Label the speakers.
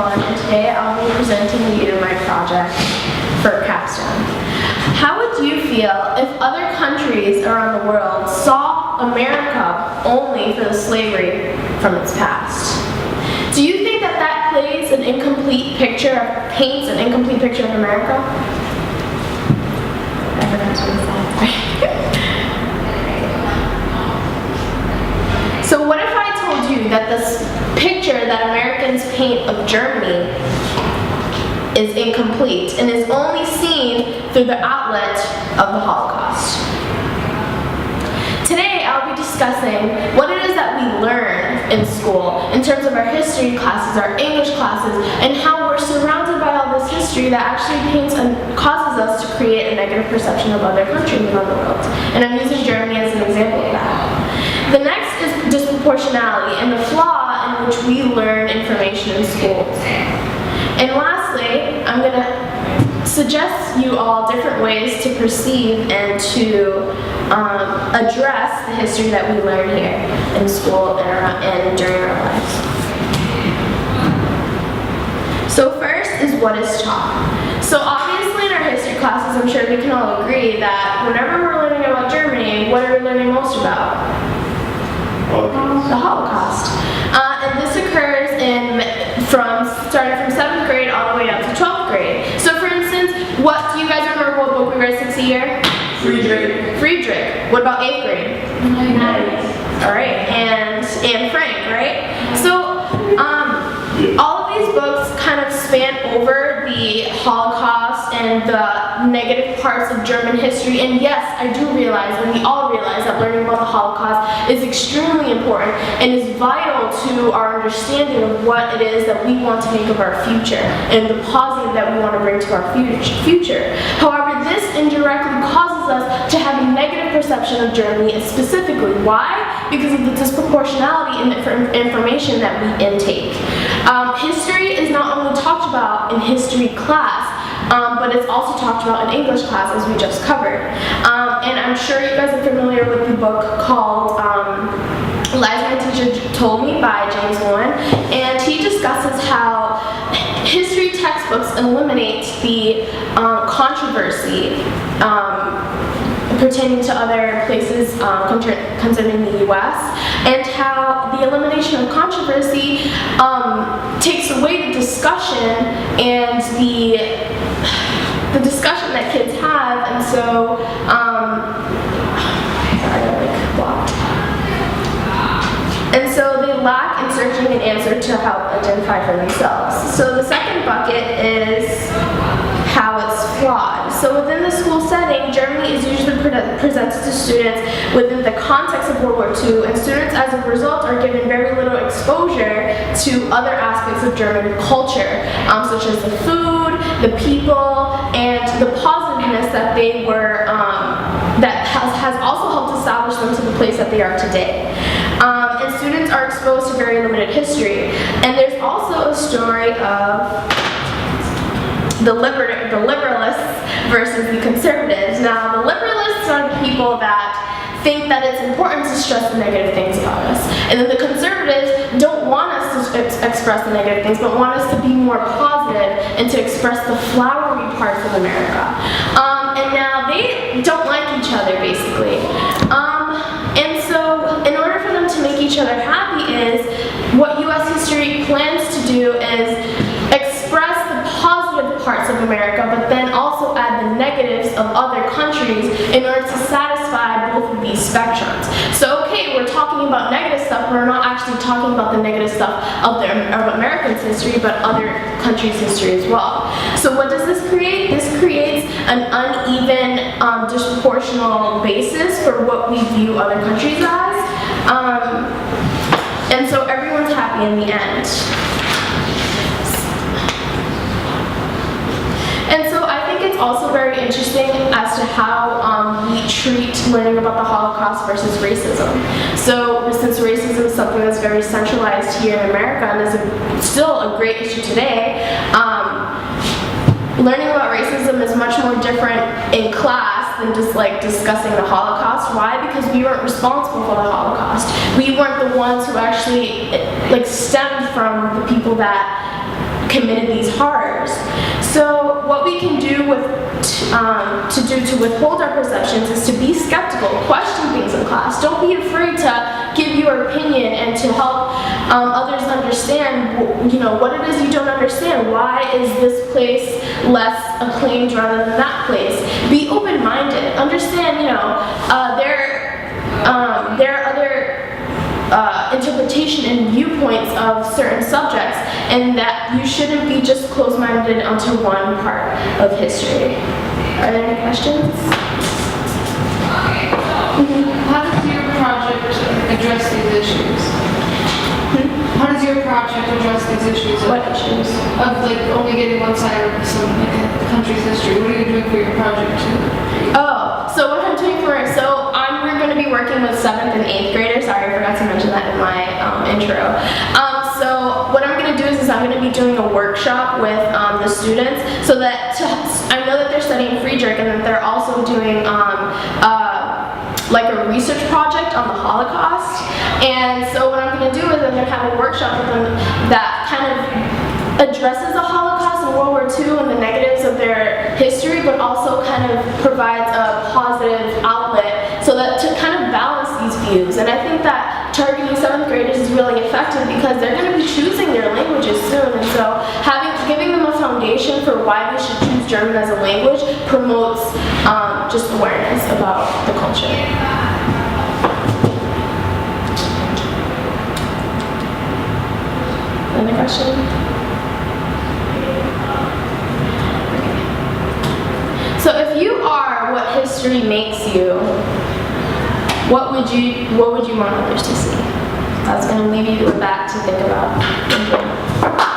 Speaker 1: Vaughn, and today I'll be presenting you my project for capstone. How would you feel if other countries around the world saw America only for the slavery from its past? Do you think that that paints an incomplete picture of America? I forgot to read that. So what if I told you that this picture that Americans paint of Germany is incomplete and is only seen through the outlet of the Holocaust? Today I'll be discussing what it is that we learn in school in terms of our history classes, our English classes, and how we're surrounded by all this history that actually paints and causes us to create a negative perception of other countries around the world. And I'm using Germany as an example of that. The next is disproportionality and the flaw in which we learn information in schools. And lastly, I'm going to suggest you all different ways to perceive and to address the history that we learn here in school and during our lives. So first is what is taught. So obviously in our history classes, I'm sure we can all agree that whenever we're learning about Germany, what are we learning most about? The Holocaust. And this occurs starting from 7th grade all the way up to 12th grade. So for instance, what do you guys remember what book we read 6th year? Friedrich. What about 8th grade? Alright, and Frank, right? So all of these books kind of span over the Holocaust and the negative parts of German history. And yes, I do realize, and we all realize, that learning about the Holocaust is extremely important and is vital to our understanding of what it is that we want to make of our future and the positive that we want to bring to our future. However, this indirectly causes us to have a negative perception of Germany specifically. Why? Because of the disproportionality in the information that we intake. History is not only talked about in history class, but it's also talked about in English class, as we just covered. And I'm sure you guys are familiar with the book called Lies My Teacher Told Me by James Warren, and he discusses how history textbooks eliminate the controversy pertaining to other places concerning the U.S., and how the elimination of controversy takes away the discussion and the discussion that kids have, and so they lack in searching an answer to help identify for themselves. So the second bucket is how it's flawed. So within the school setting, Germany is usually presented to students within the context of World War II, and students as a result are given very little exposure to other aspects of German culture, such as the food, the people, and the positiveness that they were, that has also helped establish them to the place that they are today. And students are exposed to very limited history. And there's also a story of the liberalists versus the conservatives. Now, the liberalists are the people that think that it's important to stress the negative things about us. And then the conservatives don't want us to express the negative things, but want us to be more positive and to express the flowery parts of America. And now they don't like each other, basically. And so in order for them to make each other happy is, what U.S. history plans to do is express the positive parts of America, but then also add the negatives of other countries in order to satisfy both of these spectrums. So okay, we're talking about negative stuff, we're not actually talking about the negative stuff of Americans' history, but other countries' history as well. So what does this create? This creates an uneven, disproportional basis for what we view other countries as. And so everyone's happy in the end. And so I think it's also very interesting as to how we treat learning about the Holocaust versus racism. So since racism is something that's very centralized here in America and is still a great issue today, learning about racism is much more different in class than just like discussing the Holocaust. Why? Because we weren't responsible for the Holocaust. We weren't the ones who actually stemmed from the people that committed these horrors. So what we can do to withhold our perceptions is to be skeptical, question things in class. Don't be afraid to give your opinion and to help others understand, what it is you don't understand. Why is this place less acclaimed rather than that place? Be open-minded. Understand, there are other interpretation and viewpoints of certain subjects, and that you shouldn't be just closed-minded onto one part of history. Are there any questions?
Speaker 2: How does your project address these issues? How does your project address these issues?
Speaker 1: What issues?
Speaker 2: Of only getting one side of a country's history. What are you doing for your project too?
Speaker 1: Oh, so what I'm doing we're going to be working with 7th and 8th graders. Sorry, I forgot to mention that in my intro. So what I'm going to do is I'm going to be doing a workshop with the students, so that I know that they're studying free jerk, and that they're also doing a research project on the Holocaust. And so what I'm going to do is I'm going to have a workshop with them that kind of addresses the Holocaust and World War II and the negatives of their history, but also kind of provides a positive outlet, so that to kind of balance these views. And I think that targeting 7th graders is really effective, because they're going to be choosing their languages soon, and so giving them a foundation for why they should choose German as a language promotes just awareness about the culture. Another question? So if you are what history makes you, what would you want others to see? I was going to leave you with that to think about. Thank you.